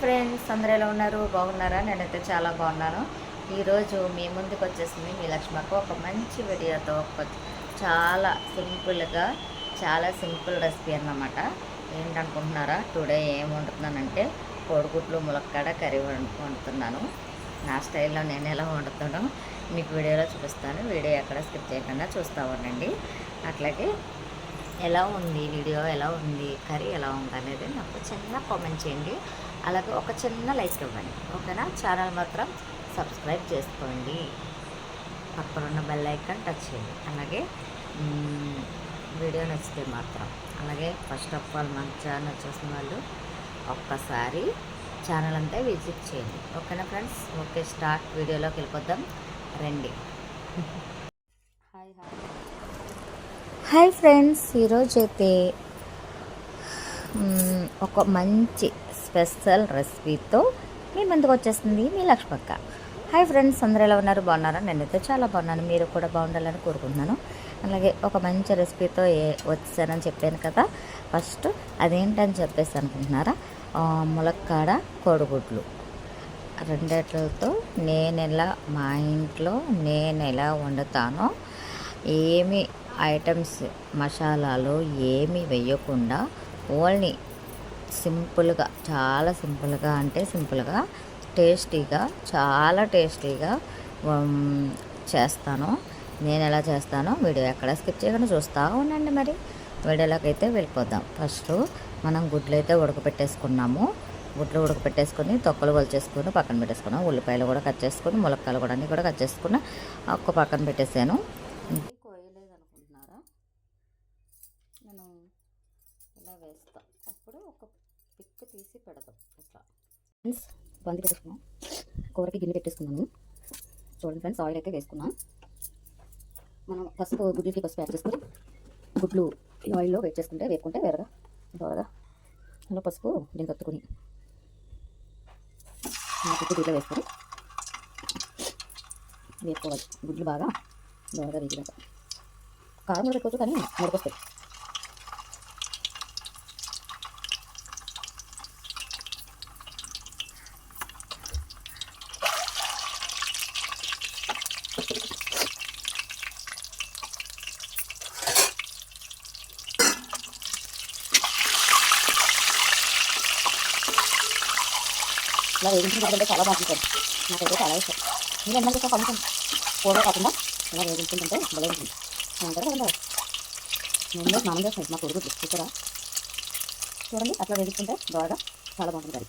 Friends, అందరూ ఎలా ఉన్నారు? బాగున్నారా? నేనైతే చాలా బాగున్నాను. ఈరోజు మీ ముందుకు వచ్చేసింది మీ లక్ష్మక్క ఒక మంచి వీడియోతో చాలా సింపుల్గా చాలా సింపుల్ రెసిపీ అన్నమాట. ఏంటనుకుంటున్నారా? టుడే ఏం వండుతున్నానంటే కోడిగుడ్లు ములక్కాడ కర్రీ వండుతున్నాను. నా స్టైల్లో నేను ఎలా వండుతానో మీకు వీడియోలో చూపిస్తాను. వీడియో ఎక్కడ స్కిప్ చేయకుండా చూస్తూ ఉండండి. అట్లాగే ఎలా ఉంది వీడియో, ఎలా ఉంది కర్రీ, ఎలా ఉంది అనేది నాకు చిన్న కామెంట్ చేయండి. అలాగే ఒక చిన్న లైక్ ఇవ్వండి, ఓకేనా? ఛానల్ మాత్రం సబ్స్క్రైబ్ చేసుకోండి. పక్కనున్న బెల్ ఐకాన్ టచ్ చేయండి. అలాగే వీడియో నచ్చితే మాత్రం, అలాగే ఫస్ట్ ఆఫ్ ఆల్ మన ఛానల్ చూసిన వాళ్ళు ఒక్కసారి ఛానల్ అంతా విజిట్ చేయండి, ఓకేనా ఫ్రెండ్స్? Okay, start. వీడియోలోకి వెళ్ళిపోద్దాం రండి. హాయ్ హాయ్ హాయ్ ఫ్రెండ్స్, ఈరోజు అయితే ఒక మంచి స్పెషల్ రెసిపీతో మీ ముందుకు వచ్చేస్తుంది మీ లక్ష్మక్క. హాయ్ ఫ్రెండ్స్, అందరూ ఎలా ఉన్నారు? బాగున్నారా? నేనైతే చాలా బాగున్నాను. మీరు కూడా బాగుండాలని కోరుకుంటున్నాను. అలాగే ఒక మంచి రెసిపీతో వచ్చానని చెప్పాను కదా. ఫస్ట్ అదేంటని చెప్పేసి అనుకుంటున్నారా? ములక్కాడ కోడిగుడ్లు రెండిట్లతో మా ఇంట్లో నేను ఎలా వండుతానో, ఏమి ఐటమ్స్ మసాలాలు ఏమీ వేయకుండా ఓన్లీ సింపుల్గా, చాలా సింపుల్గా అంటే సింపుల్గా టేస్టీగా, చాలా టేస్టీగా చేస్తాను. నేను ఎలా చేస్తానో వీడియో ఎక్కడ స్కిప్ చేయకుండా చూస్తూ ఉండండి. మరి వీడియోలోకి అయితే వెళ్ళిపోదాం. ఫస్ట్ మనం గుడ్లు అయితే ఉడకపెట్టేసుకున్నాము. గుడ్లు ఉడకపెట్టేసుకొని తొక్కలు కొలిచేసుకొని పక్కన పెట్టేసుకున్నాం. ఉల్లిపాయలు కూడా కట్ చేసుకొని, ములక్కాయలు కూడా అన్నీ కూడా కట్ చేసుకుని ఒక్క పక్కన పెట్టేసాను. నేను ఇలా వేస్తాను. అప్పుడు ఒక పిక్ తీసి పెడతాం. ఇట్లా ఫ్రెండ్స్, బంది పెట్టేసుకున్నాం. కూరకి గిన్నె పెట్టేసుకున్నాను. చూడండి ఫ్రెండ్స్, ఆయిల్ అయితే వేసుకున్నాం. మనం పసుపు, గుడ్లకి పసుపు యాడ్ చేసుకొని గుడ్లు ఈ ఆయిల్లో వేపుకుంటే వేరగా త్వరగా అలా పసుపు దీన్ని కత్తుకొని గుడ్లు దీంట్లో వేసుకొని వేసుకోవాలి. గుడ్లు బాగా దోరగా వేగినాక కారం కూడా పెట్టుకోవచ్చు, కానీ ముడకొస్తాయి. ఇలా వేగించుకుంటే చాలా బాగుంటుంది. నాకైతే చాలా ఇష్టం. మీరు ఏమన్నా కొంచెం కూర కాకుండా ఇలా వేగించుకుంటే భలే ఉంటుంది. అంటారు కదా, నేను స్నానం చేస్తాను మా కొడుకు చూసారా. చూడండి, అట్లా వేగించుకుంటే బాగా చాలా బాగుంటుంది కర్రీ.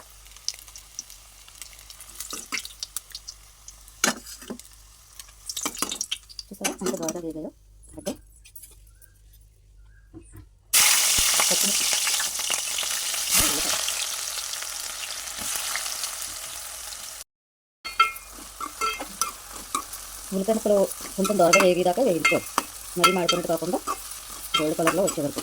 చూసారా అంత బాగా వేగాయో. అంటే ఉల్లిపాయ ముక్కలు కొంచెం దోరగా వేగేదాకా వేయించుకోవాలి. మరీ మాడిపోయినట్టు కాకుండా గోల్డ్ కలర్లో వచ్చే వరకు.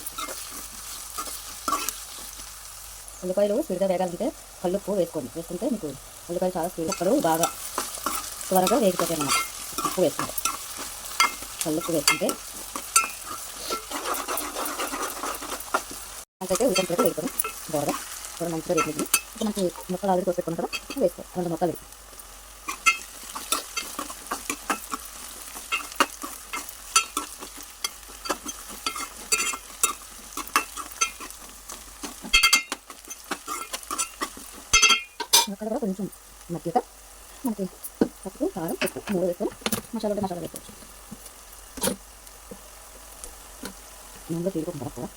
ఉల్లిపాయలు స్పీడ్గా వేగాలంటే కల్లుప్పు వేసుకుంటే మీకు ఉల్లిపాయలు చాలా స్పీడ్ ముక్కలు బాగా త్వరగా వేగిపోతాయి అన్నమాట. ఉప్పు వేసుకుంటే, కల్లుప్పు వేసుకుంటే అంతైతే ఉల్లిపాయలు వేసుకొని దోరగా కూడా మంచిగా వేగింది. ఇప్పుడు మనకి ముక్కలు ఆల్రెడీ కోసి పెట్టుకున్నాం కదా, వేసుకో 2 ముక్కలు వేసి ముక్కలు కూడా కొంచెం మధ్యగా మనకి పసుపు, కారం, ఉప్పు 3 వేసుకొని మసాలా వేసుకోవచ్చు. నూనెలో తీరుకుంటారా కూడా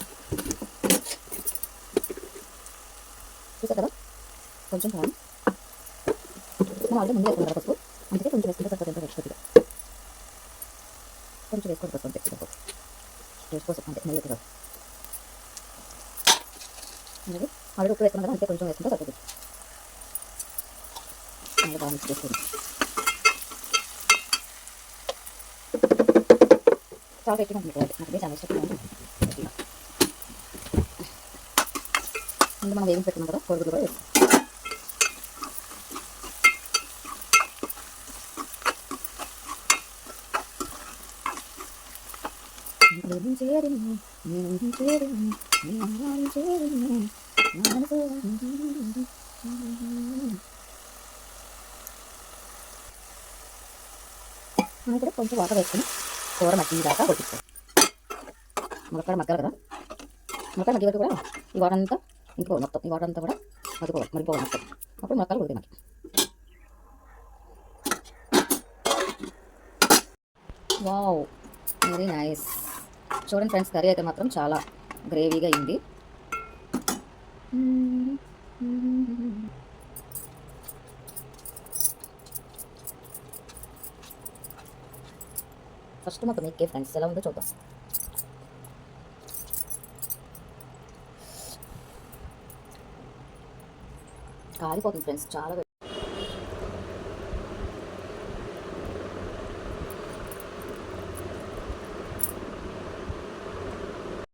చూసా కదా. కొంచెం కారం మనం ఆల్రెడీ ముందు వేసుకుంటారు పసుపు, అందుకే కొంచెం వేసుకుంటే సరిపోతుంది. కొంచెం వేసుకొని పసుపు అంతే టేస్ట్ కోసం, అంతే మళ్ళీ కాదు. అలాగే ఆల్రెడీ ఉప్పు వేసుకున్నాం కదా, అంతే కొంచెం వేసుకుంటే సరిపోతుంది. బాగా మిక్స్ చేసుకోండి. చాలా పెట్టినా అనుకోవాలి, నాకే చాలా ఇష్టం. ముందు మనం వేగించి పెట్టుకున్నాం కదా కోడిగుడ్లు కూడా వేస్తాం. మనం ఇప్పుడు కొంచెం వాటర్ వేసుకుని కూర మగ్గిన దాకా ఉడికిస్తాం. ములక్కాడ మగ్గాలి కదా, ములక్కాడ మగ్గి వరకు కూడా ఈ వాటర్ అంతా ఇంకిపోవాలి మొత్తం, ఈ వాటర్ అంతా కూడా మరిపోవాలి మొత్తం. అప్పుడు ములక్కాడలు ఉడికి మనకి. Wow, very nice. చూడండి ఫ్రెండ్స్, కర్రీ అయితే మాత్రం చాలా గ్రేవీగా అయింది. ఫస్ట్ మొత్తం మీకే ఫ్రెండ్స్ ఎలా ఉందో చూద్దాం. కాలిపోతుంది ఫ్రెండ్స్ చాలా.